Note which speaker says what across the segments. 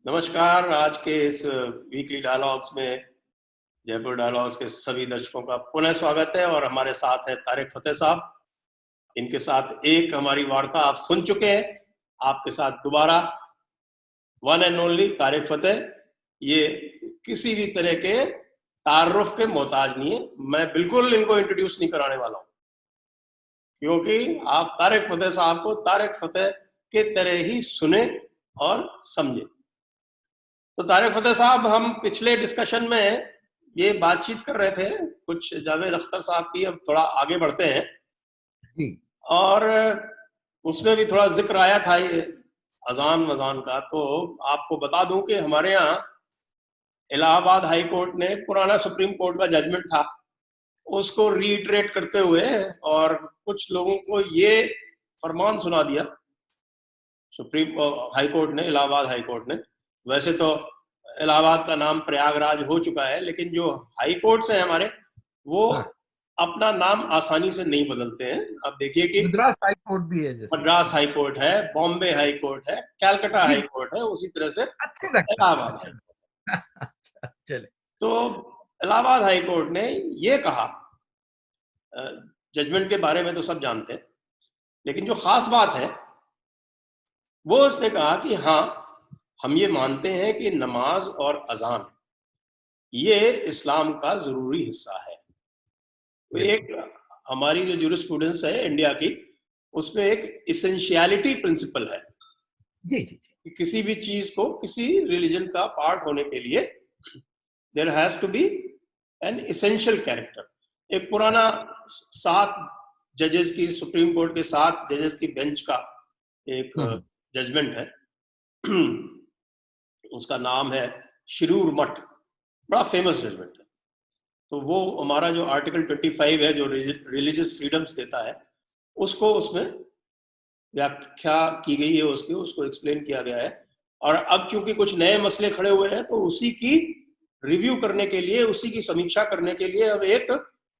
Speaker 1: नमस्कार। आज के इस वीकली डायलॉग्स में जयपुर डायलॉग्स के सभी दर्शकों का पुनः स्वागत है और हमारे साथ हैं तारिक फतेह साहब। इनके साथ एक हमारी वार्ता आप सुन चुके हैं, आपके साथ दोबारा वन एंड ओनली तारिक फतेह। ये किसी भी तरह के तारुफ के मोहताज नहीं है, मैं बिल्कुल इनको इंट्रोड्यूस नहीं कराने वाला हूँ, क्योंकि आप तारिक फतेह साहब को तारिक फतेह के तरह ही सुने और समझे। तो तारिक फतेह साहब, हम पिछले डिस्कशन में ये बातचीत कर रहे थे कुछ जावेद अख्तर साहब की, अब थोड़ा आगे बढ़ते हैं
Speaker 2: जी।
Speaker 1: और उसमें भी थोड़ा जिक्र आया था ये अजान वजान का। तो आपको बता दूं कि हमारे यहाँ इलाहाबाद हाई कोर्ट ने पुराना सुप्रीम कोर्ट का जजमेंट था, उसको रीइटरेट करते हुए और कुछ लोगों को ये फरमान सुना दिया सुप्रीम हाई कोर्ट ने, इलाहाबाद हाई कोर्ट ने। वैसे तो इलाहाबाद का नाम प्रयागराज हो चुका है, लेकिन जो हाई कोर्ट्स हैं हमारे, वो अपना नाम आसानी से नहीं बदलते हैं। अब देखिए कि
Speaker 2: मद्रास हाई कोर्ट भी है, जैसे
Speaker 1: मद्रास हाई कोर्ट है, बॉम्बे हाई कोर्ट है, कैलकाटा हाई कोर्ट है, उसी तरह से इलाहाबाद है।
Speaker 2: अच्छा, चले।
Speaker 1: तो इलाहाबाद हाई कोर्ट ने ये कहा, जजमेंट के बारे में तो सब जानते हैं, लेकिन जो खास बात है वो उसने कहा कि हाँ, हम ये मानते हैं कि नमाज और अजान ये इस्लाम का जरूरी हिस्सा है। तो एक हमारी जो ज्यूरिस्प्रूडेंस है इंडिया की, उसमें एक इसेंशियलिटी प्रिंसिपल है कि किसी भी चीज को किसी रिलीजन का पार्ट होने के लिए there has to be an essential character. एक पुराना 7 जजेस की, सुप्रीम कोर्ट के 7 जजेस की बेंच का एक जजमेंट है, उसका नाम है शिरूर मठ, बड़ा फेमस जजमेंट है। तो वो हमारा जो आर्टिकल 25 है, जो रिलीजियस फ्रीडम्स देता है, उसको उसमें व्याख्या की गई है, उसको एक्सप्लेन किया गया है। और अब चूंकि कुछ नए मसले खड़े हुए हैं, तो उसी की रिव्यू करने के लिए, उसी की समीक्षा करने के लिए अब एक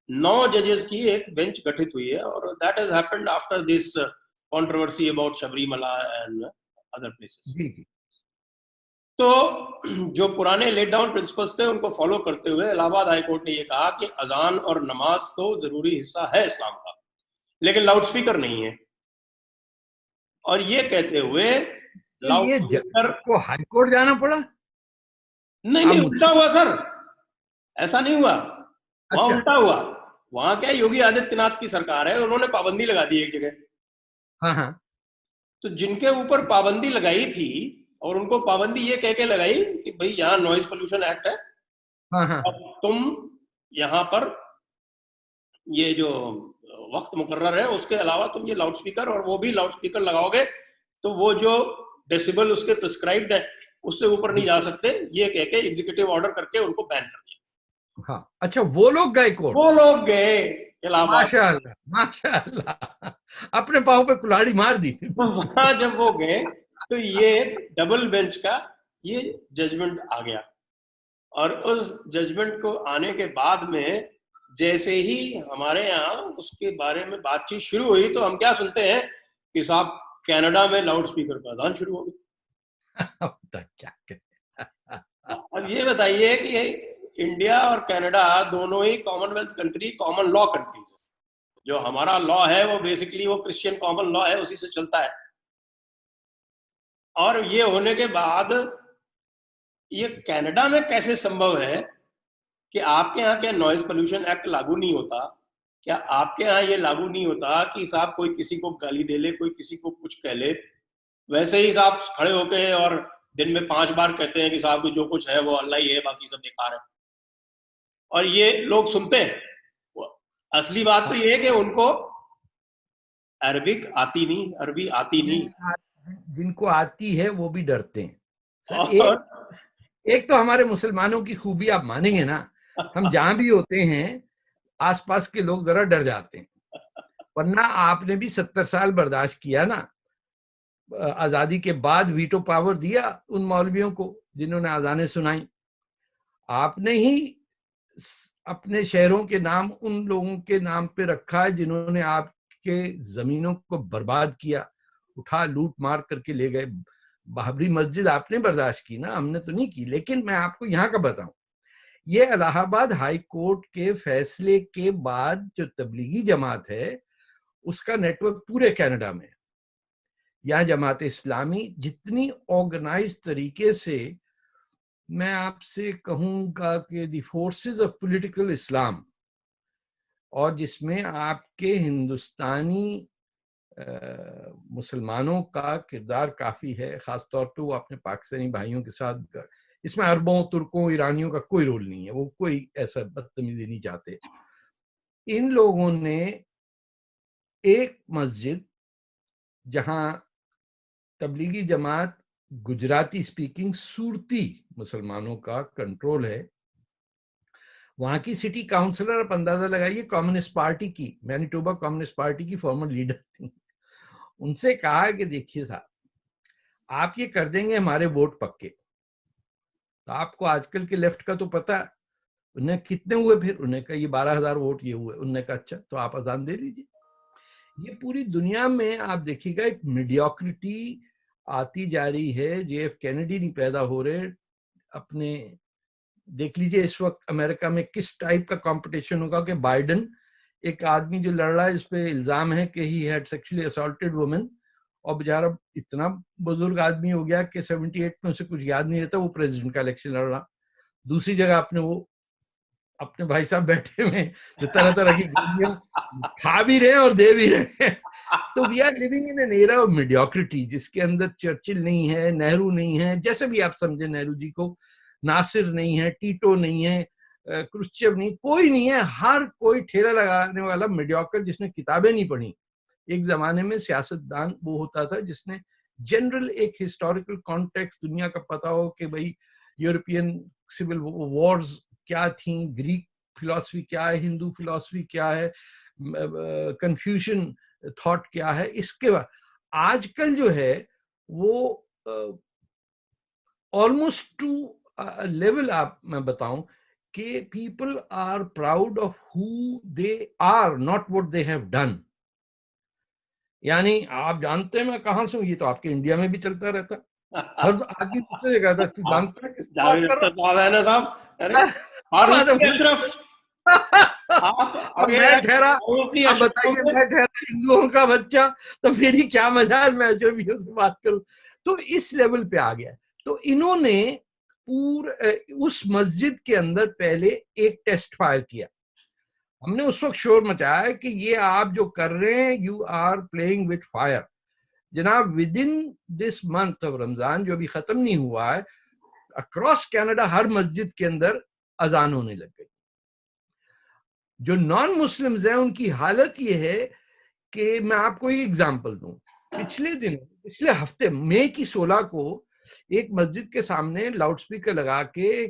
Speaker 1: 9 जजेस की एक बेंच गठित हुई है। और that has happened after this controversy about Sabarimala and other places. तो जो पुराने लेट डाउन प्रिंसिपल्स थे, उनको फॉलो करते हुए इलाहाबाद हाई कोर्ट ने ये कहा कि अजान और नमाज तो जरूरी हिस्सा है इस्लाम का, लेकिन लाउडस्पीकर नहीं है। और ये कहते हुए
Speaker 2: लाउडस्पीकर को हाई कोर्ट जाना पड़ा?
Speaker 1: नहीं, उल्टा हुआ सर, ऐसा नहीं हुआ। वहां उल्टा हुआ। वहां क्या, योगी आदित्यनाथ की सरकार है, उन्होंने पाबंदी लगा दी एक जगह।
Speaker 2: हाँ।
Speaker 1: तो जिनके ऊपर पाबंदी लगाई थी, और उनको पाबंदी ये कह के लगाई कि भाई यहाँ नॉइज पोल्यूशन एक्ट है, अब तुम यहाँ पर ये जो वक्त मुकर्रर है उसके अलावा तुम ये लाउडस्पीकर, और वो भी लाउडस्पीकर लगाओगे तो वो जो डेसिबल उसके प्रिस्क्राइब्ड है उससे ऊपर नहीं जा सकते, ये कह के एग्जीक्यूटिव ऑर्डर करके उनको बैन कर दिया।
Speaker 2: हाँ, अच्छा, वो लोग गए कोर्ट?
Speaker 1: वो लोग गए इलाहाबाद।
Speaker 2: माशाअल्लाह, माशाअल्लाह, अपने पाँव पे कुल्हाड़ी मार दी।
Speaker 1: वहां जब वो गए तो ये डबल बेंच का ये जजमेंट आ गया। और उस जजमेंट को आने के बाद में जैसे ही हमारे यहाँ उसके बारे में बातचीत शुरू हुई, तो हम क्या सुनते हैं कि साहब कनाडा में लाउड स्पीकर का अजान शुरू हो गया। अब ये बताइए कि इंडिया और कनाडा दोनों ही commonwealth country, common law countries है। जो हमारा लॉ है वो बेसिकली वो क्रिश्चियन कॉमन लॉ है, उसी से चलता है। और ये होने के बाद ये कनाडा में कैसे संभव है कि आपके यहाँ क्या नॉइज पोल्यूशन एक्ट लागू नहीं होता? क्या आपके यहाँ ये लागू नहीं होता कि साहब कोई किसी को गाली दे ले, कोई किसी को कुछ कह ले, वैसे ही साहब खड़े होके और दिन में 5 बार कहते हैं कि साहब को जो कुछ है वो अल्लाह ही है, बाकी सब बेकार है, और ये लोग सुनते हैं। असली बात तो ये है कि उनको अरबी आती नहीं।
Speaker 2: जिनको आती है वो भी डरते हैं सर। एक तो हमारे मुसलमानों की खूबी आप मानेंगे ना, हम जहां भी होते हैं आसपास के लोग जरा डर जाते हैं, वरना आपने भी 70 साल बर्दाश्त किया ना। आजादी के बाद वीटो पावर दिया उन मौलवियों को जिन्होंने अजानें सुनाई। आपने ही अपने शहरों के नाम उन लोगों के नाम पे रखा है जिन्होंने आपके जमीनों को बर्बाद किया, उठा लूट मार करके ले गए, बाबरी मस्जिद आपने बर्दाश्त की ना, हमने तो नहीं की। लेकिन मैं आपको यहाँ का बताऊं, ये इलाहाबाद हाई कोर्ट के फैसले के बाद जो तबलीगी जमात है उसका नेटवर्क पूरे कनाडा में, यहाँ जमात इस्लामी जितनी ऑर्गेनाइज तरीके से, मैं आपसे कहूंगा कि द फोर्सेस ऑफ पॉलिटिकल इस्लाम, और जिसमें आपके हिंदुस्तानी मुसलमानों का किरदार काफी है, खासतौर पे वो अपने पाकिस्तानी भाइयों के साथ। इसमें अरबों, तुर्कों, ईरानियों का कोई रोल नहीं है, वो कोई ऐसा बदतमीजी नहीं चाहते। इन लोगों ने एक मस्जिद जहां तबलीगी जमात गुजराती स्पीकिंग सूरती मुसलमानों का कंट्रोल है, वहां की सिटी काउंसलर, आप अंदाजा लगाइए, कम्युनिस्ट पार्टी की, मैनिटोबा कम्युनिस्ट पार्टी की फॉर्मर लीडर थी। उनसे कहा कि देखिए साहब, आप ये कर देंगे हमारे वोट पक्के। तो आपको आजकल के लेफ्ट का तो पता है। उन्हें कितने हुए, फिर उन्हें कहा ये 12,000 वोट ये हुए। उन्होंने कहा अच्छा तो आप अजान दे दीजिए। ये पूरी दुनिया में आप देखिएगा एक मीडियोक्रिटी आती जा रही है। JF कैनेडी नहीं पैदा हो रहे अपने, देख लीजिए इस वक्त अमेरिका में किस टाइप का कंपटीशन होगा कि बाइडेन, एक आदमी जो लड़ रहा है, इस पे इल्जाम है कि he had sexually assaulted women, और बेचारा इतना बुजुर्ग आदमी हो गया कि 78 में उसे कुछ याद नहीं रहता, वो प्रेसिडेंट का इलेक्शन लड़ रहा। दूसरी जगह अपने वो अपने भाई साहब बैठे हुए जो तरह तरह की गोलियां खा भी रहे हैं और दे भी रहे हैं। तो we are living in an era of mediocrity, जिसके अंदर चर्चिल नहीं है, नेहरू नहीं है, जैसे भी आप समझे नेहरू जी को, नासिर नहीं है, टीटो नहीं है, क्रुश्चेव नहीं, कोई नहीं है। हर कोई ठेला लगाने वाला मीडियोकर जिसने किताबें नहीं पढ़ी। एक जमाने में सियासतदान वो होता था जिसने जनरल एक हिस्टोरिकल कॉन्टेक्स्ट दुनिया का पता हो कि भाई यूरोपियन सिविल वॉर्स क्या थी, ग्रीक फिलॉसफी क्या है, हिंदू फिलॉसफी क्या है, कंफ्यूशन थॉट क्या है। इसके बाद आजकल जो है वो ऑलमोस्ट टू लेवल, आप मैं बताऊं कि people are proud of who they are, not what they have done. यानी आप जानते हैं मैं कहां से हूं, ये तो आपके इंडिया में भी चलता रहता है। हर आदमी मुझसे कहा था तू जानता है किसकी बात कर रहा है
Speaker 1: साहब,
Speaker 2: मैं ठहरा, अब बताइए, मैं ठहरा हिंदुओं का बच्चा, तो मेरी क्या मजाल मैं अजनबियों से बात करूं। तो इस लेवल पे आ गया। तो इन्होंने उस मस्जिद के अंदर पहले एक टेस्ट फायर किया। हमने उस वक्त शोर मचाया कि ये आप जो कर रहे हैं, you are playing with fire. जनाब, within this month of Ramzan, जो अभी खत्म नहीं हुआ है, अक्रॉस कनाडा हर मस्जिद के अंदर अजान होने लग गई। जो नॉन मुस्लिम्स हैं उनकी हालत ये है कि मैं आपको एक एग्जांपल दूं। पिछले हफ्ते मई की 16 को एक मस्जिद के सामने लाउडस्पीकर लगा के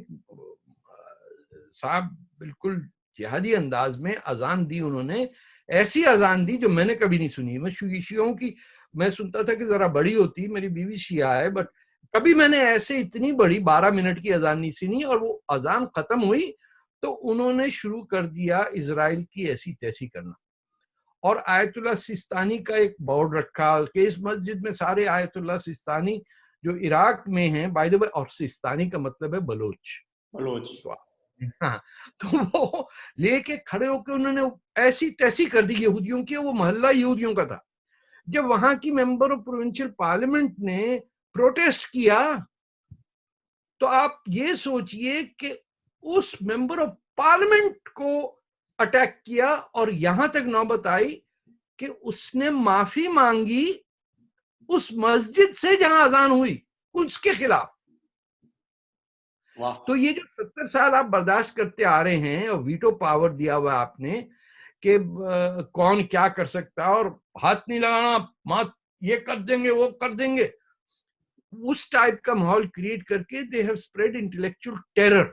Speaker 2: साहब बिल्कुल जिहादी अंदाज में अजान दी। उन्होंने ऐसी अजान दी जो मैंने कभी नहीं सुनी। मैं शियों की मैं सुनता था कि जरा बड़ी होती, मेरी बीवी शिया है, बट कभी मैंने ऐसे इतनी बड़ी 12 मिनट की अजान नहीं सुनी। और वो अजान खत्म हुई तो उन्होंने शुरू कर दिया इजराइल की ऐसी तैसी करना, और आयतुल्लाह सिस्तानी का एक बोर्ड रखा कि इस मस्जिद में सारे आयतुल्लाह सिस्तानी जो इराक में हैं, बाय द वे, और सिस्तानी का मतलब है बलोच। हाँ, तो वो लेके खड़े होकर उन्होंने ऐसी तैसी कर दी यहूदियों की। वो मोहल्ला यहूदियों का था। जब वहां की मेंबर ऑफ प्रोविंशियल पार्लियामेंट ने प्रोटेस्ट किया तो आप ये सोचिए कि उस मेंबर ऑफ पार्लियामेंट को अटैक किया, और यहां तक नौबत आई कि उसने माफी मांगी उस मस्जिद से जहां अजान हुई, उसके खिलाफ। तो ये जो 70 साल आप बर्दाश्त करते आ रहे हैं और वीटो पावर दिया हुआ आपने कि कौन क्या कर सकता है और हाथ नहीं लगाना, मत ये कर देंगे वो कर देंगे, उस टाइप का माहौल क्रिएट करके they have spread intellectual terror,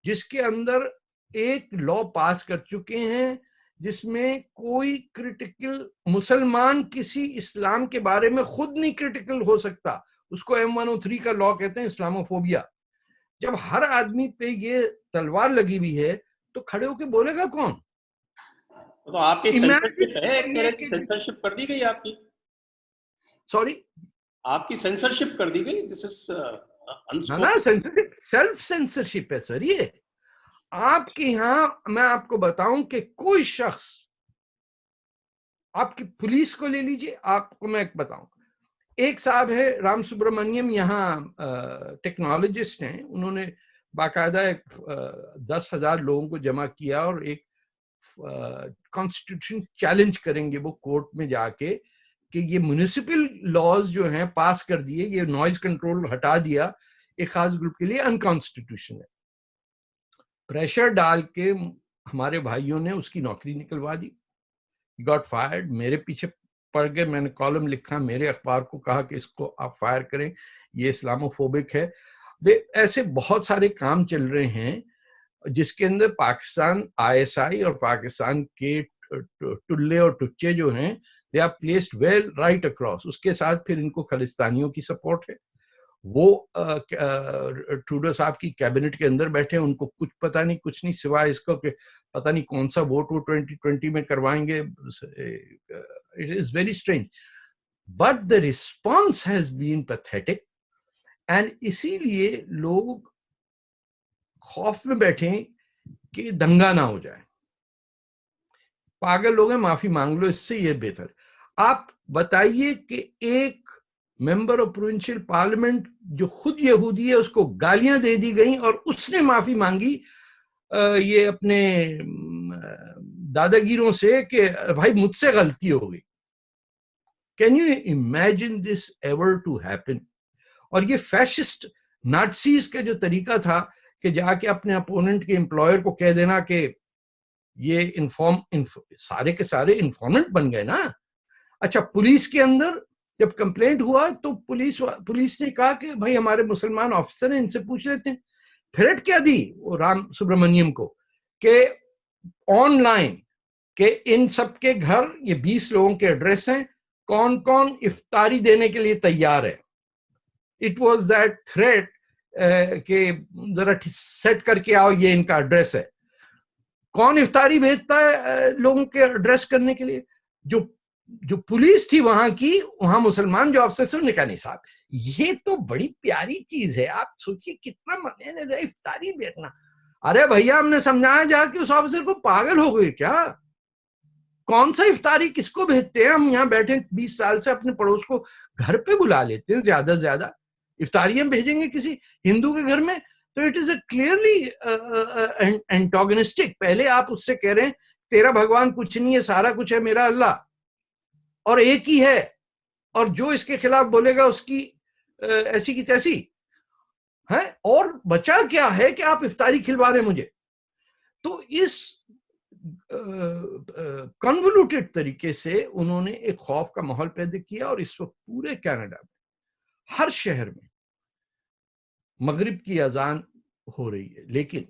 Speaker 2: जिसके अंदर एक लॉ पास कर चुके हैं जिसमें कोई क्रिटिकल मुसलमान किसी इस्लाम के बारे में खुद नहीं क्रिटिकल हो सकता। उसको M103 का लॉ कहते हैं, इस्लामोफोबिया। जब हर आदमी पे ये तलवार लगी हुई है तो खड़े होके बोलेगा कौन?
Speaker 1: तो आपकी सेंसरशिप है, एक तरह की सेंसरशिप कर दी गई आपकी।
Speaker 2: सॉरी,
Speaker 1: आपकी सेंसरशिप कर दी गई, दिस इज
Speaker 2: ना सेंसरशिप, सेल्फ सेंसरशिप है सर ये। आपके यहाँ मैं आपको बताऊं कि कोई शख्स, आपकी पुलिस को ले लीजिए, आपको मैं बताऊं, एक साहब है राम सुब्रमण्यम, यहाँ टेक्नोलॉजिस्ट हैं, उन्होंने बाकायदा 10,000 लोगों को जमा किया और एक कॉन्स्टिट्यूशन चैलेंज करेंगे वो कोर्ट में जाके कि ये म्युनिसिपल लॉज जो हैं पास कर दिए, ये नॉइज कंट्रोल हटा दिया एक खास ग्रुप के लिए, अनकॉन्स्टिट्यूशनल है। प्रेशर डाल के हमारे भाइयों ने उसकी नौकरी निकलवा दी, गॉट फायर्ड। मेरे पीछे पड़ गए, मैंने कॉलम लिखा, मेरे अखबार को कहा कि इसको आप फायर करें, ये इस्लामोफोबिक है। ऐसे बहुत सारे काम चल रहे हैं जिसके अंदर पाकिस्तान ISI और पाकिस्तान के टुल्ले और टुच्चे जो हैं, they are placed well right across. उसके साथ फिर इनको खालिस्तानियों की सपोर्ट है। वो ट्रूडो साहब की कैबिनेट के अंदर बैठे हैं, उनको कुछ पता नहीं, कुछ नहीं सिवाय इसको कि पता नहीं कौन सा वोट वो 2020 में करवाएंगे। It is very strange, but the response has been pathetic, and इसीलिए लोग खौफ में बैठे कि दंगा ना हो जाए। पागल लोग हैं, माफी मांग लो, इससे ये बेहतर। आप बताइए कि एक मेंबर ऑफ प्रोविंशियल पार्लियामेंट जो खुद यहूदी है उसको गालियां दे दी गई और उसने माफी मांगी ये अपने दादागिरों से कि भाई मुझसे गलती हो गई। Can you imagine this ever to happen? और ये फैशिस्ट नाटसीज का जो तरीका था कि जाके अपने अपोनेंट के एम्प्लॉयर को कह देना कि ये सारे के सारे इन्फॉर्मेंट बन गए ना। अच्छा, पुलिस के अंदर जब कंप्लेंट हुआ तो पुलिस ने कहा कि भाई हमारे मुसलमान ऑफिसर हैं, इनसे पूछ लेते हैं। थ्रेट क्या दी वो राम सुब्रमण्यम को कि ऑनलाइन के इन सबके घर, ये 20 लोगों के एड्रेस हैं, कौन कौन इफ्तारी देने के लिए तैयार है। इट वॉज दैट थ्रेट कि जरा सेट करके आओ, ये इनका एड्रेस है। कौन इफ्तारी भेजता है लोगों के एड्रेस करने के लिए? जो पुलिस थी वहां की, वहां मुसलमान जो ऑफिसर, ने कहा नहीं साहब ये तो बड़ी प्यारी चीज है, आप सोचिए कितना मजे इफ्तारी भेजना। अरे भैया, हमने समझाया जाके उस ऑफिसर को, पागल हो गए क्या? कौन सा इफ्तारी किसको भेजते हैं? हम यहाँ बैठे 20 साल से अपने पड़ोस को घर पे बुला लेते हैं, ज्यादा से ज्यादा इफ्तारी हम भेजेंगे किसी हिंदू के घर में? तो इट इज अ क्लियरली एंटोगनिस्टिक। पहले आप उससे कह रहे हैं तेरा भगवान कुछ नहीं है, सारा कुछ है मेरा अल्लाह, और एक ही है, और जो इसके खिलाफ बोलेगा उसकी ऐसी की तैसी है। और बचा क्या है कि आप इफ्तारी खिलवा रहे मुझे? तो इस कन्वोल्यूटेड तरीके से उन्होंने एक खौफ का माहौल पैदा किया, और इस वक्त पूरे कनाडा में हर शहर में मगरिब की अजान हो रही है। लेकिन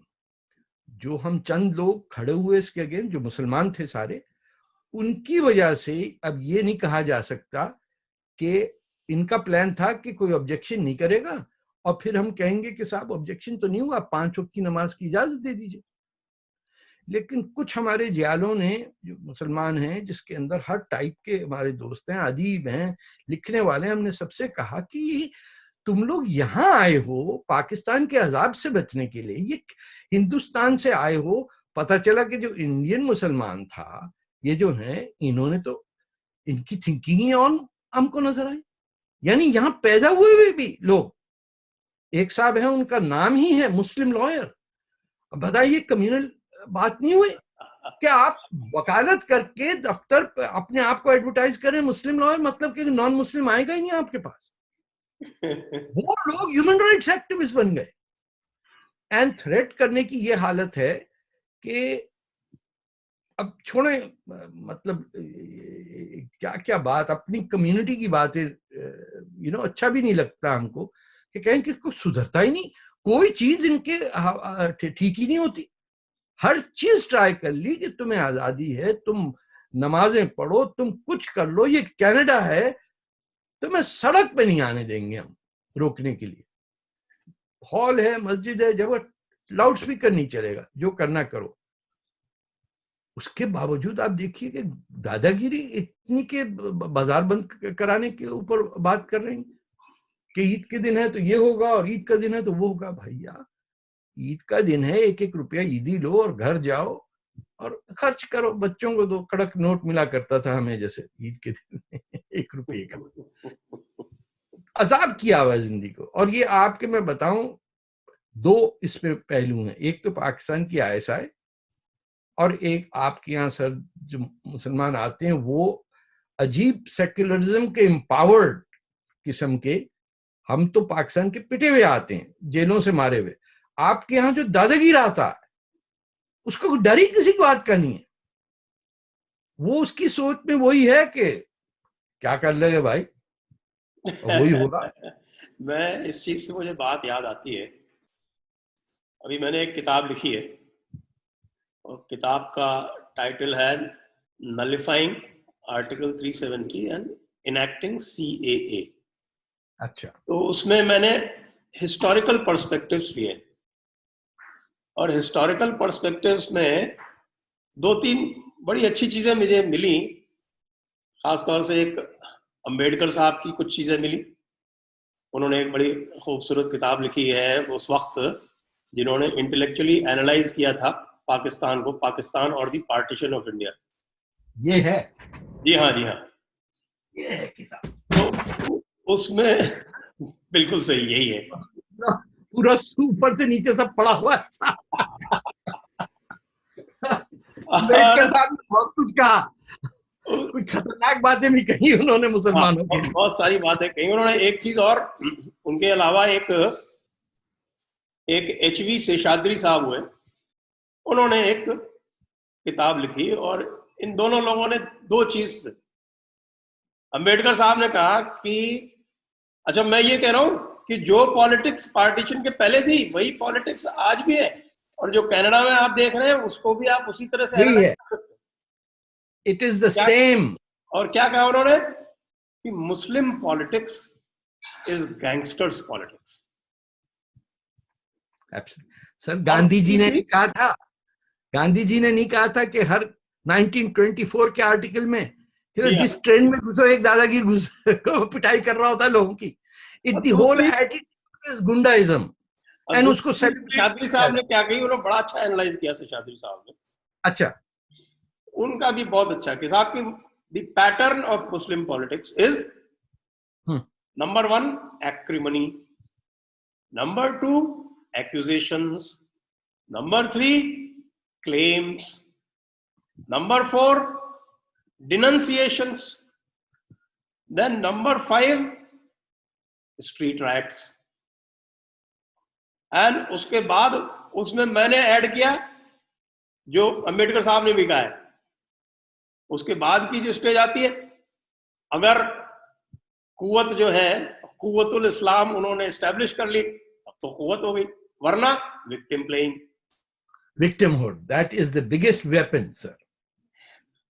Speaker 2: जो हम चंद लोग खड़े हुए इसके अगेंस्ट, जो मुसलमान थे सारे, उनकी वजह से अब ये नहीं कहा जा सकता कि इनका प्लान था कि कोई ऑब्जेक्शन नहीं करेगा और फिर हम कहेंगे कि साहब ऑब्जेक्शन तो नहीं हुआ, 5 वक्त की नमाज की इजाजत दे दीजिए। लेकिन कुछ हमारे जियालों ने, जो मुसलमान हैं, जिसके अंदर हर टाइप के हमारे दोस्त हैं, अदीब हैं, लिखने वाले हैं, हमने सबसे कहा कि तुम लोग यहाँ आए हो पाकिस्तान के अजाब से बचने के लिए, ये हिंदुस्तान से आए हो। पता चला कि जो इंडियन मुसलमान था, ये जो हैं, इन्होंने तो, इनकी थिंकिंग ही ऑन हमको नजर आई। यानी यहाँ पैदा हुए भी लोग, एक साहब है उनका नाम ही है मुस्लिम लॉयर। अब बताइए कम्युनल बात नहीं हुई कि आप वकालत करके दफ्तर अपने आप को एडवर्टाइज करें मुस्लिम लॉयर, मतलब कि नॉन मुस्लिम आएगा ही नहीं आपके पास। वो लोग ह्यूमन राइट्स एक्टिविस्ट बन गए। एंड थ्रेट करने की ये हालत है कि अब छोड़े, मतलब क्या क्या बात, अपनी कम्युनिटी की बातें, अच्छा भी नहीं लगता हमको कि कहें कि कुछ सुधरता ही नहीं, कोई चीज इनके ठीक ही नहीं होती। हर चीज ट्राई कर ली कि तुम्हें आजादी है, तुम नमाजें पढ़ो, तुम कुछ कर लो, ये कनाडा है, तुम्हें सड़क पे नहीं आने देंगे हम रोकने के लिए। हॉल है, मस्जिद है, जब लाउड स्पीकर नहीं चलेगा, जो करना करो। उसके बावजूद आप देखिए कि दादागिरी इतनी के बाजार बंद कराने के ऊपर बात कर रहे हैं। कि ईद के दिन है तो ये होगा और ईद का दिन है तो वो होगा। भैया ईद का दिन है, 1-1 रुपया ईदी लो और घर जाओ और खर्च करो, बच्चों को दो। कड़क नोट मिला करता था हमें जैसे ईद के दिन 1 रुपये का। अजाब किया हुआ है जिंदगी को। और ये आपके मैं बताऊं, 2 इसमें पहलू हैं। एक तो पाकिस्तान की ISI और एक आपके यहाँ सर जो मुसलमान आते हैं वो अजीब सेक्युलरिज्म के एम्पावर्ड किस्म के। हम तो पाकिस्तान के पिटे हुए आते हैं, जेलों से मारे हुए। आपके यहाँ जो दादागिरी आता है उसको डर ही किसी की बात का नहीं है। वो उसकी सोच में वही है कि क्या कर लेंगे भाई, वही होगा।
Speaker 1: मैं इस चीज से मुझे बात याद आती है, अभी मैंने एक किताब लिखी है और किताब का टाइटल है नलिफाइंग आर्टिकल 370 एंड इनैक्टिंग CAA।
Speaker 2: अच्छा।
Speaker 1: तो उसमें मैंने हिस्टोरिकल पर्सपेक्टिव्स लिए और हिस्टोरिकल पर्सपेक्टिव्स में 2-3 बड़ी अच्छी चीजें मुझे मिली। खासतौर से एक अंबेडकर साहब की कुछ चीजें मिली। उन्होंने एक बड़ी खूबसूरत किताब लिखी है उस वक्त, जिन्होंने इंटेलेक्चुअली एनालाइज किया था पाकिस्तान को, पाकिस्तान और दी पार्टीशन ऑफ इंडिया।
Speaker 2: ये है?
Speaker 1: जी हाँ, जी हाँ,
Speaker 2: ये है किताब।
Speaker 1: तो उसमें बिल्कुल सही यही है।
Speaker 2: पूरा ऊपर से नीचे सब पड़ा हुआ है। अंबेडकर साहब ने बहुत कुछ कहा, कुछ खतरनाक बातें भी कही उन्होंने मुसलमानों के लिए।
Speaker 1: बहुत सारी बातें कही उन्होंने। एक चीज और, उनके अलावा एक HV शेषाद्री साहब हुए, उन्होंने एक किताब लिखी और इन दोनों लोगों ने 2 चीज। अंबेडकर साहब ने कहा कि अच्छा मैं ये कह रहा हूं कि जो पॉलिटिक्स पार्टीशन के पहले थी वही पॉलिटिक्स आज भी है, और जो कनाडा में आप देख रहे हैं उसको भी आप उसी तरह से एनालाइज कर सकते हैं।
Speaker 2: It is the same.
Speaker 1: और क्या कहा उन्होंने कि Muslim politics is gangsters politics.
Speaker 2: Sir Gandhi ji ने नहीं कहा था, गांधी जी ने नहीं कहा था कि हर 1924 के आर्टिकल में कि जिस ट्रेन में घुसो एक दादागिरी घुस को पिटाई कर रहा होता है लोगों की। It the whole attitude is goondaism and उसको
Speaker 1: शेषाद्री साहब ने क्या कही, उन्होंने बड़ा अच्छा एनालाइज किया शेषाद्री साहब ने।
Speaker 2: अच्छा,
Speaker 1: उनका भी बहुत अच्छा कि साहब की the pattern of Muslim politics is number 1 acrimony, number 2 accusations, number 3 claims, number 4 denunciations, then number 5 street riots, and उसके बाद उसमें मैंने ऐड किया जो अंबेडकर साहब ने भी कहा है। उसके बाद की जो स्टेज आती है, अगर कुव्वत जो है कुव्वतुल इस्लाम उन्होंने एस्टेब्लिश कर ली अब तो कुव्वत हो गई, वरना victim playing,
Speaker 2: victimhood, that is the biggest weapon sir।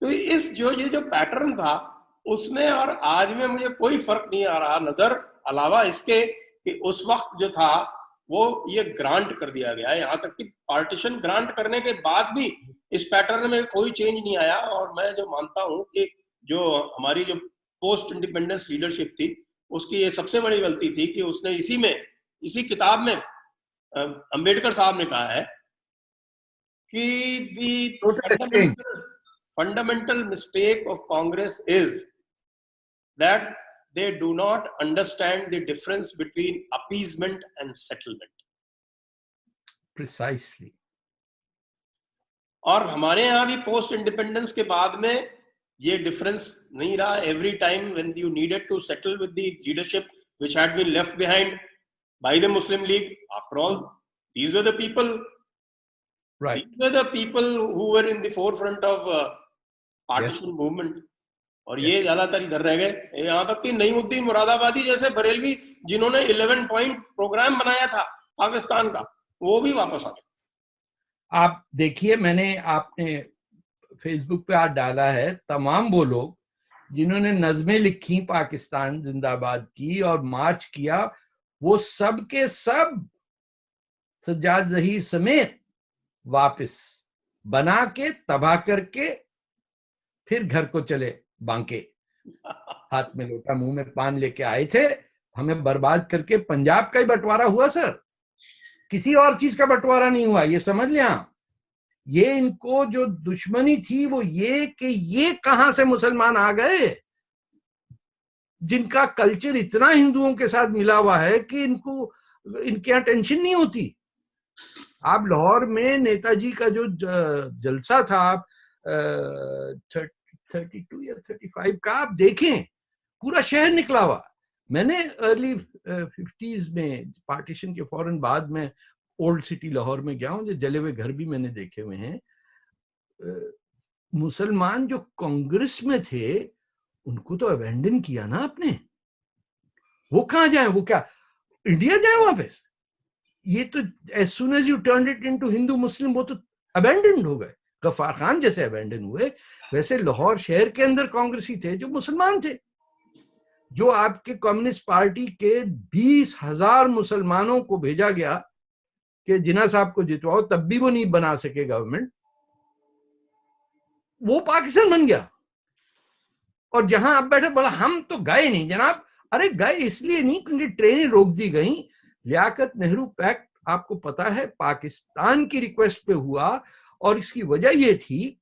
Speaker 1: तो इस ये जो पैटर्न था उसमें और आज में मुझे कोई फर्क नहीं आ रहा नजर, अलावा इसके कि उस वक्त जो था वो ये ग्रांट कर दिया गया है। यहाँ तक कि पार्टीशन ग्रांट करने के बाद भी इस पैटर्न में कोई चेंज नहीं आया। और मैं जो मानता हूँ कि जो हमारी जो पोस्ट इंडिपेंडेंस लीडरशिप थी उसकी ये सबसे बड़ी गलती थी कि उसने इसी किताब में अंबेडकर साहब ने कहा है कि the fundamental mistake of Congress is that they do not understand the difference between appeasement and settlement.
Speaker 2: Precisely.
Speaker 1: और हमारे यहाँ भी पोस्ट इंडिपेंडेंस के बाद में ये डिफरेंस नहीं रहा। Every time when you needed to settle with the leadership which had been left behind by the Muslim League, after all these were the people,
Speaker 2: right,
Speaker 1: these were the people who were in the forefront of partition movement, और ये ज्यादातर इधर रह गए। यहाँ तक कि नईमुद्दीन मुरादाबादी जैसे बरेलवी जिन्होंने 11 पॉइंट प्रोग्राम बनाया था पाकिस्तान का, वो भी वापस आ गए।
Speaker 2: आप देखिए, आपने फेसबुक पे आज डाला है, तमाम वो लोग जिन्होंने नज़में लिखी पाकिस्तान जिंदाबाद की और मार्च किया, वो सब के सब सज्जाद ज़हीर समेत वापस बना के तबाह करके फिर घर को चले बांके, हाथ में लोटा मुंह में पान लेके आए थे हमें बर्बाद करके पंजाब का ही बंटवारा हुआ सर, किसी और चीज का बंटवारा नहीं हुआ, ये समझ लें आप। ये इनको जो दुश्मनी थी वो ये कि ये कहां से मुसलमान आ गए जिनका कल्चर इतना हिंदुओं के साथ मिला हुआ है कि इनको इनके यहाँ टेंशन नहीं होती। आप लाहौर में नेताजी का जो जलसा था, 32 या 35 का, आप देखें पूरा शहर निकला हुआ। मैंने अर्ली 50s में पार्टीशन के फौरन बाद में ओल्ड सिटी लाहौर में गया हूँ, जो जले हुए घर भी मैंने देखे हुए हैं। मुसलमान जो कांग्रेस में थे उनको तो अबैंडन किया ना आपने, वो कहाँ जाए, वो क्या इंडिया जाए वापस? ये तो as soon as you turned it into Hindu मुस्लिम वो तो अबैंडन हो गए। गफ्फार खान जैसे अबैंडन हुए, वैसे लाहौर शहर के अंदर कांग्रेसी थे जो मुसलमान थे। जो आपके कम्युनिस्ट पार्टी के 20,000 मुसलमानों को भेजा गया कि जिन्ना साहब को जितवाओ, तब भी वो नहीं बना सके गवर्नमेंट, वो पाकिस्तान बन गया। और जहां आप बैठे बोला हम तो गए नहीं जनाब। अरे गए इसलिए नहीं क्योंकि ट्रेनें रोक दी गई। लियाकत नेहरू पैक्ट आपको पता है पाकिस्तान की रिक्वेस्ट पे हुआ, और इसकी वजह ये थी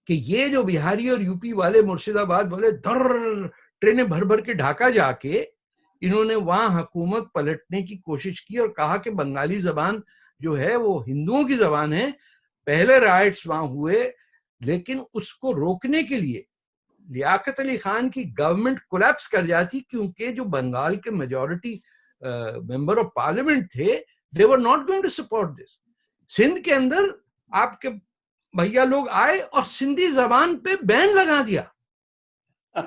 Speaker 2: कि ये जो बिहारी और यूपी वाले मुर्शिदाबाद वाले धर ट्रेनें भर भर के ढाका जाके इन्होंने वहां हुकूमत पलटने की कोशिश की और कहा कि बंगाली जबान जो है वो हिंदुओं की जबान है। पहले राइट्स वहां हुए, लेकिन उसको रोकने के लिए लियाकत अली खान की गवर्नमेंट कोलैप्स कर जाती, क्योंकि जो बंगाल के मेजॉरिटी मेंबर ऑफ पार्लियामेंट थे, they were not going to support this. Sindh के अंदर आपके भैया लोग आए और सिंधी जबान पे बैन लगा दिया। I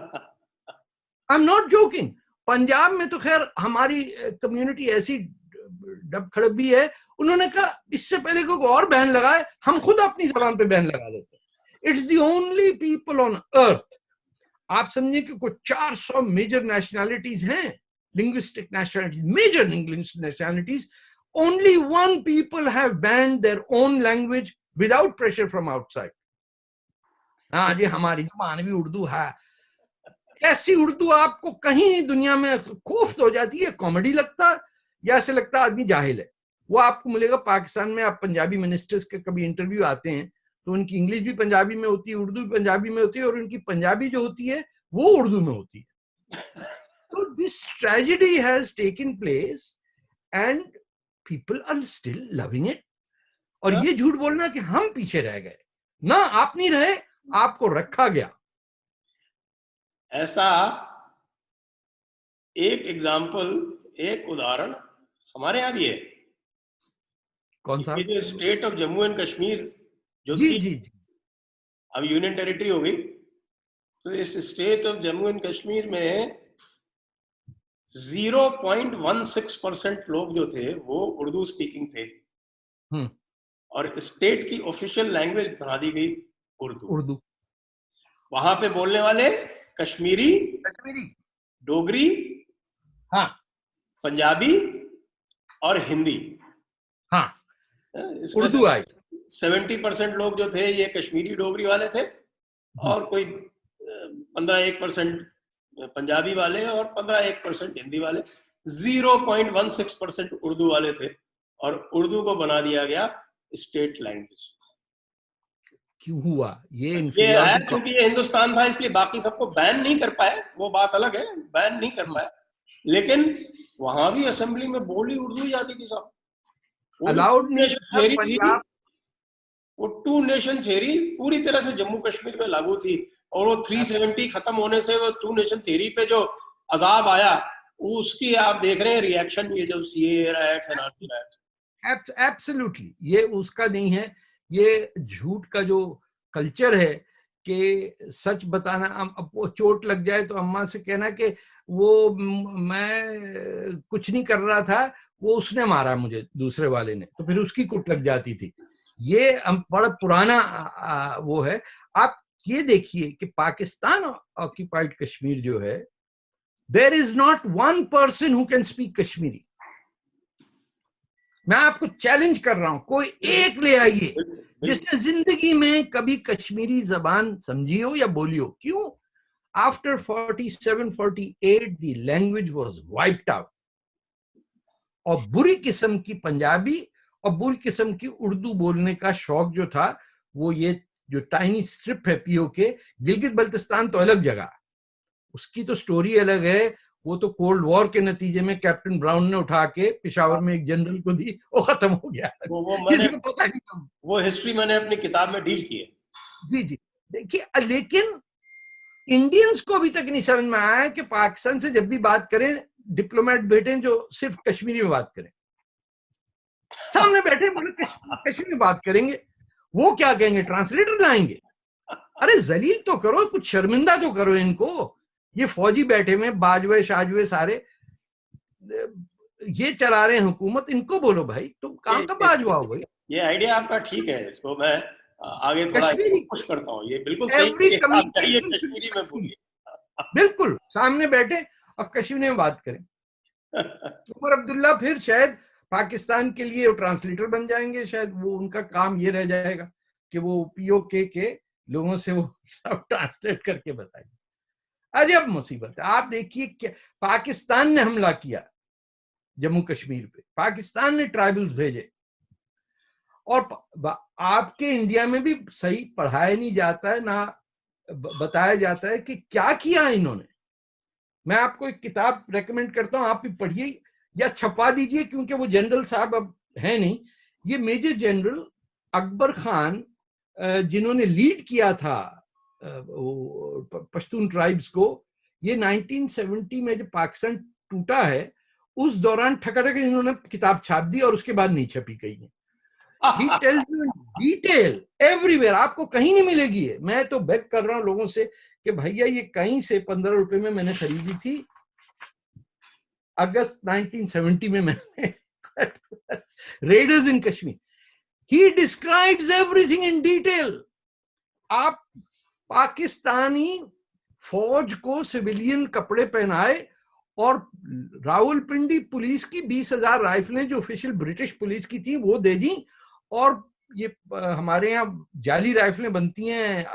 Speaker 2: am not joking. Punjab में तो खैर हमारी कम्युनिटी ऐसी डब खड़ब भी है, उन्होंने कहा इससे पहले कोई और बैन लगाए हम खुद अपनी जबान पे बैन लगा देते हैं। It's the only people on earth, आप समझिए कि कुछ 400 मेजर नेशनैलिटीज हैं, linguistic nationalities, major linguistic nationalities, only one people have banned their own language without pressure from outside. हाँ जी, हमारी जबान भी उर्दू है। ऐसी उर्दू आपको कहीं नहीं दुनिया में खौफ हो जाती है, कॉमेडी लगता है या ऐसे लगता है आदमी जाहिल है। वो आपको मिलेगा पाकिस्तान में। आप पंजाबी मिनिस्टर्स के कभी इंटरव्यू आते हैं तो उनकी इंग्लिश भी पंजाबी में होती है, उर्दू भी पंजाबी में होती है, और उनकी पंजाबी जो होती है वो उर्दू में होती है। So this tragedy has taken place and people are still loving it. और ये झूठ बोलना कि हम पीछे रह गए, ना आप नहीं रहे, आपको रखा गया।
Speaker 1: ऐसा एक एग्जाम्पल, एक उदाहरण हमारे यहाँ भी है।
Speaker 2: कौन सा?
Speaker 1: जो state of Jammu and Kashmir जो
Speaker 2: जी
Speaker 1: थी,
Speaker 2: जी जी,
Speaker 1: अब यूनियन टेरिटरी हो गई, तो इस state of Jammu and Kashmir में 0.16% लोग जो थे वो उर्दू स्पीकिंग थे, और स्टेट की ऑफिशियल लैंग्वेज बना दी गई उर्दू। वहां पे बोलने वाले कश्मीरी, डोगरी,
Speaker 2: हाँ,
Speaker 1: पंजाबी और हिंदी। हाँ,
Speaker 2: उर्दू आई।
Speaker 1: 70% लोग जो थे ये कश्मीरी डोगरी वाले थे, और कोई 15-1% पंजाबी वाले और 15-1% हिंदी वाले। 0.16% उर्दू वाले थे, और उर्दू को बना दिया गया स्टेट लैंग्वेज।
Speaker 2: क्यों हुआ ये
Speaker 1: है क्योंकि ये हिंदुस्तान था, इसलिए बाकी सबको बैन नहीं कर पाए, वो बात अलग है, बैन नहीं कर पाए, लेकिन वहां भी असेंबली में बोली उर्दू जाती थी सब।
Speaker 2: अलाउड नहीं।
Speaker 1: वो 2 नेशन थ्योरी पूरी तरह से जम्मू कश्मीर में लागू थी, और वो 370 खत्म होने से वो 2 नेशन थ्योरी पे जो अजाब आया, उसकी आप देख रहे हैं रिएक्शन, ये जब CAA rights and RT rights.
Speaker 2: Absolutely, ये उसका नहीं है। ये झूठ का जो कल्चर है कि सच बताना, अब वो चोट लग जाए तो अम्मा से कहना कि वो मैं कुछ नहीं कर रहा था, वो उसने मारा मुझे दूसरे वाले ने, तो फिर उसकी कुट लग जाती थी। ये बड़ा पुराना वो है। आप ये देखिए कि पाकिस्तान ऑक्यूपाइड कश्मीर जो है, there is not one person who can speak Kashmiri. मैं आपको चैलेंज कर रहा हूं, कोई एक ले आइए जिसने जिंदगी में कभी कश्मीरी जबान समझी हो या बोली हो। क्यों? After 47-48 the language was wiped out. और बुरी किस्म की पंजाबी और बुरी किस्म की उर्दू बोलने का शौक जो था, वो ये जो टाइनी स्ट्रिप है पीओके, गिलगित बल्तिस्तान तो अलग जगह, उसकी तो स्टोरी अलग है। वो तो कोल्ड वॉर के नतीजे में कैप्टन ब्राउन ने उठा के पेशावर में एक जनरल को दी, वो खत्म हो गया। किसी को पता नहीं,
Speaker 1: वो हिस्ट्री मैंने अपनी किताब में डील की है।
Speaker 2: जी जी, देखिए, लेकिन इंडियंस को अभी तक नहीं समझ में आया कि पाकिस्तान से जब भी बात करें, डिप्लोमेट बैठे जो सिर्फ कश्मीरी में बात करें, सामने बैठे बोले कश्मीरी में बात करेंगे, वो क्या कहेंगे, ट्रांसलेटर लाएंगे? अरे जलील तो करो, कुछ शर्मिंदा तो करो इनको। ये फौजी बैठे हुए, बाजवे शाजवे सारे ये चला रहे हैं हुकूमत, इनको बोलो भाई तुम कहाँ का बाजवा हो भाई।
Speaker 1: ये आइडिया आपका ठीक है, इसको मैं आगे थोड़ा पुश करता हूँ। ये बिल्कुल सही है, कश्मीरी में बोलिए,
Speaker 2: बिल्कुल सामने बैठे और कश्मीरी में बात करें। उमर अब्दुल्ला फिर शायद पाकिस्तान के लिए ट्रांसलेटर बन जाएंगे, शायद वो उनका काम ये रह जाएगा कि वो पीओके के लोगों से वो सब ट्रांसलेट करके बताएंगे। अजब मुसीबत है। आप देखिए क्या पाकिस्तान ने हमला किया जम्मू कश्मीर पे, पाकिस्तान ने ट्राइबल्स भेजे, और आपके इंडिया में भी सही पढ़ाया नहीं जाता है, ना बताया जाता है कि क्या किया इन्होंने। मैं आपको एक किताब रेकमेंड करता हूं, आप भी पढ़िए या छपवा दीजिए, क्योंकि वो जनरल साहब अब है नहीं। ये मेजर जनरल अकबर खान, जिन्होंने लीड किया था पश्तून ट्राइब्स को, ये 1970 में जब पाकिस्तान टूटा है, उस दौरान ठकाठक इन्होंने किताब छाप दी और उसके बाद नहीं छपी कहीं है। He tells you in detail everywhere, आपको कहीं नहीं मिलेगी है। मैं तो बेग कर रहा हूं लोगों से कि भैया ये कहीं से 15 रुपए में मैंने खरीदी थी, अगस्त 1970 में मैंने readers in Kashmir. He describes everything in detail. आप पाकिस्तानी फौज को सिविलियन कपड़े पहनाए और रावलपिंडी पुलिस की 20,000 राइफलें जो ऑफिशियल ब्रिटिश पुलिस की थी वो दे दी, और ये हमारे यहाँ जाली राइफलें बनती हैं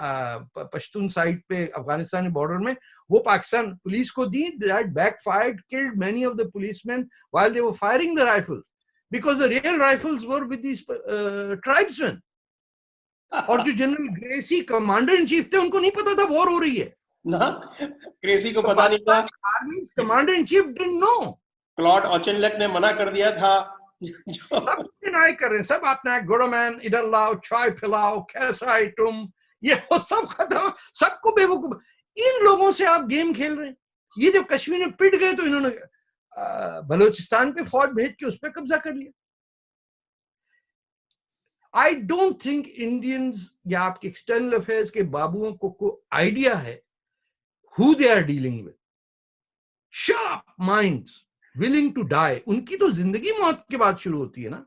Speaker 2: पश्तून साइड पे अफगानिस्तानी बॉर्डर में, वो पाकिस्तान पुलिस को दी। That backfired, killed many of the policeman while they were firing the rifles, because the real rifles were with these tribesman. और जो general Gracey commander in chief थे, उनको नहीं पता था वॉर हो रही है
Speaker 1: ना, ग्रेसी को पता नहीं था,
Speaker 2: army commander in chief didn't know.
Speaker 1: Claude Auchinleck ने मना कर दिया था।
Speaker 2: सब डिनाई कर रहे हैं, सब अपना गुड मैन, इधर लाओ, चाय पिलाओ, कैसा है तुम, ये वो सब खत्म, सबको बेवकूफ। इन लोगों से आप गेम खेल रहे हैं। ये जब कश्मीर में पिट गए तो इन्होंने बलूचिस्तान पे फौज भेज के उस पर कब्जा कर लिया। आई डोंट थिंक इंडियंस या आपके एक्सटर्नल अफेयर्स के बाबुओं को आइडिया है who they are dealing with. Sharp minds, willing to die. उनकी तो जिंदगी मौत के बाद शुरू होती है ना।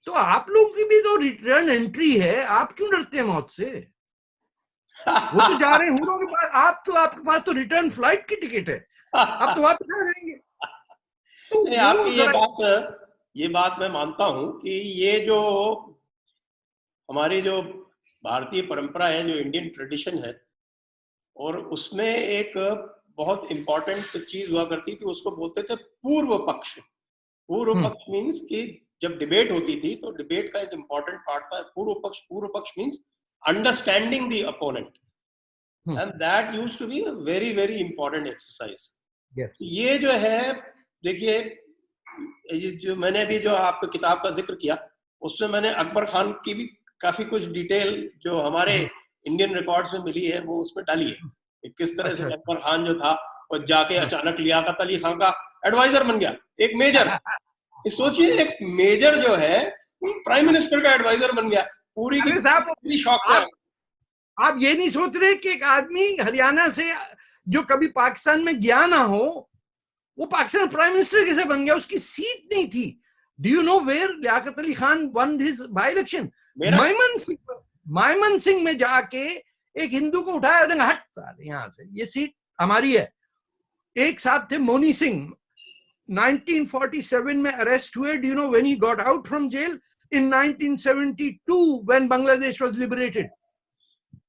Speaker 2: तो आप लोग की भी तो रिटर्न एंट्री है, आप क्यों डरते हैं मौत से? वो तो जा रहे हैं हुरों के पास, आपके पास तो रिटर्न फ्लाइट की टिकट है, आप तो वापस आ जाएंगे।
Speaker 1: तो आपकी ये बात मैं मानता हूं कि ये जो हमारी जो भारतीय परंपरा है, जो इंडियन ट्रेडिशन है, और उसमें एक बहुत इंपॉर्टेंट चीज हुआ करती थी, उसको बोलते थे पूर्व पक्ष। पूर्व पक्ष मीन्स कि जब डिबेट होती थी तो डिबेट का एक इंपॉर्टेंट पार्ट था पूर्व पक्ष। पूर्व पक्ष means understanding the opponent, and that used to be a very very important exercise. ये जो है, देखिए, जो मैंने अभी जो आपको किताब का जिक्र किया, उसमें मैंने अकबर खान की भी काफी कुछ डिटेल जो हमारे इंडियन रिकॉर्ड्स में मिली है वो उसमें डाली है कि किस तरह से अकबर खान जो था वो जाके अचानक लियाकत अली खान का एडवाइजर बन गया, एक मेजर। सोचिए, एक मेजर जो है प्राइम मिनिस्टर का एडवाइजर बन गया। पूरी की शौक है।
Speaker 2: आप ये नहीं सोच रहे कि एक आदमी हरियाणा से जो कभी पाकिस्तान में गया ना हो, वो पाकिस्तान प्राइम मिनिस्टर कैसे बन गया? उसकी सीट नहीं थी। Do you know where Liaquat Ali Khan won his by election? Mymensingh में जाके एक हिंदू को उठाया, हट साले यहाँ से, ये सीट हमारी है। एक साहब थे मोनी सिंह, 1947 में अरेस्ट हुए। Do you know when he got out from jail? In 1972 when Bangladesh was liberated.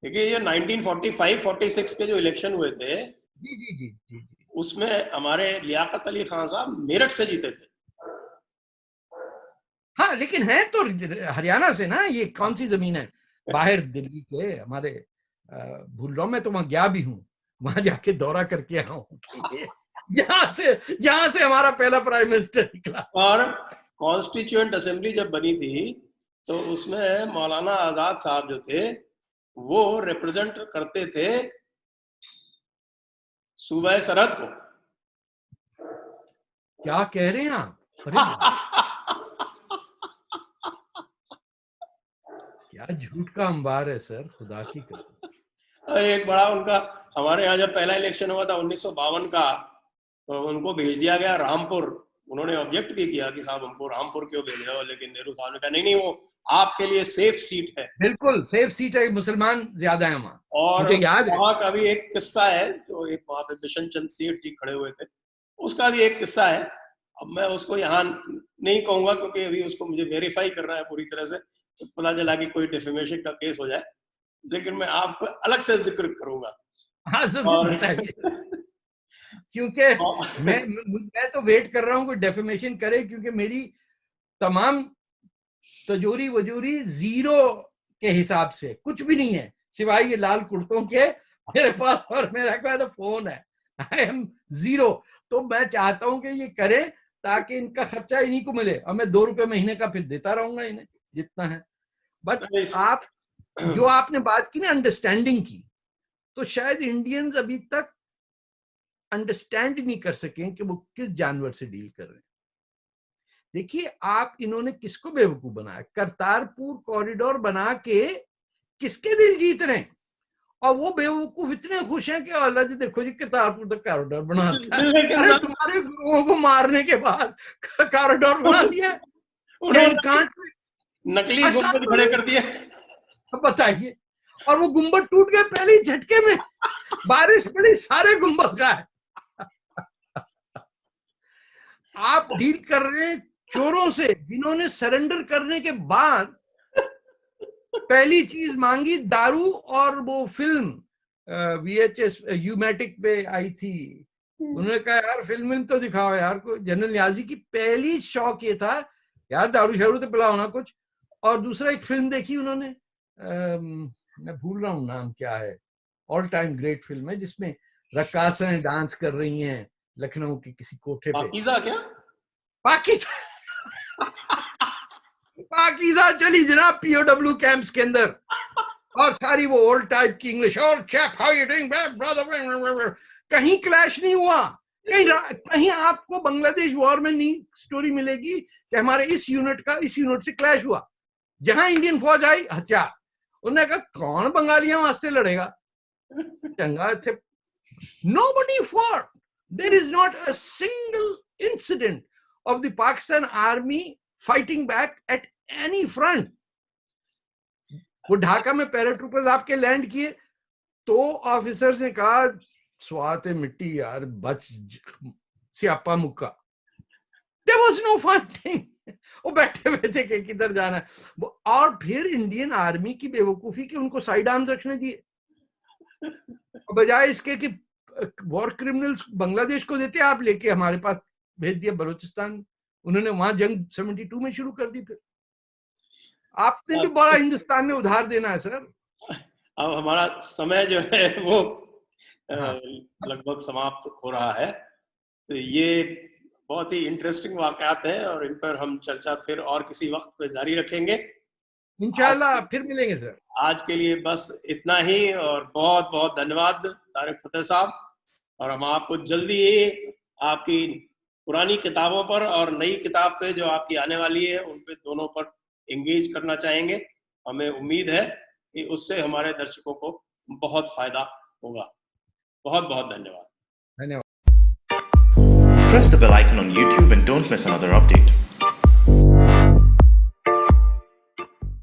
Speaker 1: देखिए ये 1945-46 के जो इलेक्शन हुए थे,
Speaker 2: जी जी जी जी जी,
Speaker 1: उसमें हमारे लियाकत अली खान साहब मेरठ से जीते थे।
Speaker 2: हाँ लेकिन है तो हरियाणा से ना, ये कौन सी जमीन है बाहर दिल्ली के हमारे, भूल रहा हूँ मैं, तो वहां गया भी हूँ, वहां जाके दौरा करके आया हूँ कि यहाँ से हमारा पहला प्राइम मिनिस्टर निकला।
Speaker 1: और कॉन्स्टिट्यूएंट असेंबली जब बनी थी तो उसमें मौलाना आजाद साहब जो थे वो रिप्रेजेंट करते थे सूबा सरहद को।
Speaker 2: क्या कह रहे हैं आप? अरे क्या झूठ का अंबार है सर, खुदा की कसम।
Speaker 1: एक बड़ा उनका, हमारे यहाँ जब पहला इलेक्शन हुआ था 1952 का, तो उनको भेज दिया गया रामपुर। उन्होंने ऑब्जेक्ट भी किया कि साहब हमको रामपुर क्यों भेज रहे हो, लेकिन नेहरू साहब ने कहा नहीं नहीं, वो आपके लिए सेफ सीट है।
Speaker 2: बिल्कुल सेफ सीट है, मुसलमान ज्यादा है वहाँ।
Speaker 1: और
Speaker 2: मुझे याद है
Speaker 1: वहाँ का भी एक किस्सा है, जो एक वहाँ पे बिशन चंद सेठ जी खड़े हुए थे, उसका भी एक किस्सा है। अब मैं उसको यहाँ नहीं कहूंगा क्योंकि अभी उसको मुझे वेरीफाई करना है पूरी तरह से, तो पता चला कि कोई डिफेमेशन का केस हो जाए, लेकिन मैं आपको अलग से जिक्र करूंगा।
Speaker 2: हाँ जरूर बताइए, क्योंकि मैं तो वेट कर रहा हूँ कोई डेफेमेशन करे, क्योंकि मेरी तमाम तजोरी वजूरी जीरो के हिसाब से कुछ भी नहीं है सिवाय ये लाल कुर्तों के मेरे पास, और मेरा कोई फोन है, आई एम जीरो। तो मैं चाहता हूं कि ये करें ताकि इनका खर्चा इन्हीं को मिले, और मैं 2 रुपए महीने का फिर देता रहूंगा इन्हें जितना है। बट आप जो आपने बात की ना अंडरस्टैंडिंग की, तो शायद इंडियंस अभी तक अंडरस्टैंड नहीं कर सके कि वो किस जानवर से डील कर रहे हैं। देखिए आप, इन्होंने किसको बेवकूफ बनाया, करतारपुर कॉरिडोर बना के किसके दिल जीत रहे हैं, और वो बेवकूफ इतने खुश हैं कि अल्लाह जी देखो जी करतारपुर तक कॉरिडोर बनाता है। अरे तुम्हारे गुरुओं को मारने के बाद कॉरिडोर बना दिया,
Speaker 1: नकली गुंबद खड़े कर दिए।
Speaker 2: बताइए, और वो गुंबद टूट गए पहले ही झटके में, बारिश पड़ी सारे गुंबद का है। आप डील कर रहे हैं चोरों से जिन्होंने सरेंडर करने के बाद पहली चीज मांगी दारू, और वो फिल्म VHS यूमैटिक पे आई थी, उन्होंने कहा यार फिल्म तो दिखाओ यार को। जनरल न्याजी की पहली शौक ये था यार दारू शारू तो पिलाओ ना कुछ। और दूसरा एक फिल्म देखी उन्होंने, मैं भूल रहा हूँ नाम क्या है, ऑल टाइम ग्रेट फिल्म है जिसमें रक्कासाएं डांस कर रही हैं लखनऊ के किसी कोठे पे।
Speaker 1: पाकीज़ा क्या?
Speaker 2: पाकीज़ा चली जनाब POW कैंप्स के अंदर, और सारी वो ओल्ड टाइप की इंग्लिश, और chap how you doing brother, कहीं क्लैश नहीं हुआ। कहीं आपको बांग्लादेश वॉर में नहीं स्टोरी मिलेगी कि हमारे इस यूनिट का इस यूनिट से क्लैश हुआ। जहां इंडियन फौज आई हथियार, उन्होंने कहा कौन बंगालियों वास्ते लड़ेगा, चंगा थे। Nobody fought. There is not a single incident of the Pakistan army fighting back at any front. वो ढाका में पैराट्रूपर्स आपके लैंड किए तो ऑफिसर्स ने कहा स्वाते मिट्टी यार, बच सियापा मुक्का। There was no fighting. वो बैठे हुए थे कि किधर जाना है। और फिर इंडियन आर्मी की बेवकूफी कि उनको साइड आर्म्स रखने दिए, बजाय इसके कि वॉर क्रिमिनल्स बांग्लादेश को देते आप लेके हमारे पास भेज दिया बलूचिस्तान। उन्होंने वहां जंग 72 में शुरू कर दी। फिर आपने भी बड़ा हिंदुस्तान में उधार देना है सर।
Speaker 1: अब हमारा समय जो है वो लगभग समाप्त हो रहा है। तो ये बहुत ही इंटरेस्टिंग वाकयात हैं और इन पर हम चर्चा फिर और किसी वक्त पे जारी रखेंगे
Speaker 2: इंशाल्लाह। फिर मिलेंगे सर।
Speaker 1: आज के लिए बस इतना ही, और बहुत बहुत धन्यवाद तारिक फतेह साहब। और हम आपको जल्दी ही आपकी पुरानी किताबों पर और नई किताब पे जो आपकी आने वाली है उन पे दोनों पर एंगेज करना चाहेंगे। हमें उम्मीद है कि उससे हमारे दर्शकों को बहुत फायदा होगा। बहुत बहुत धन्यवाद।
Speaker 2: धन्यवाद।
Speaker 3: Press the bell icon on YouTube and don't miss another update.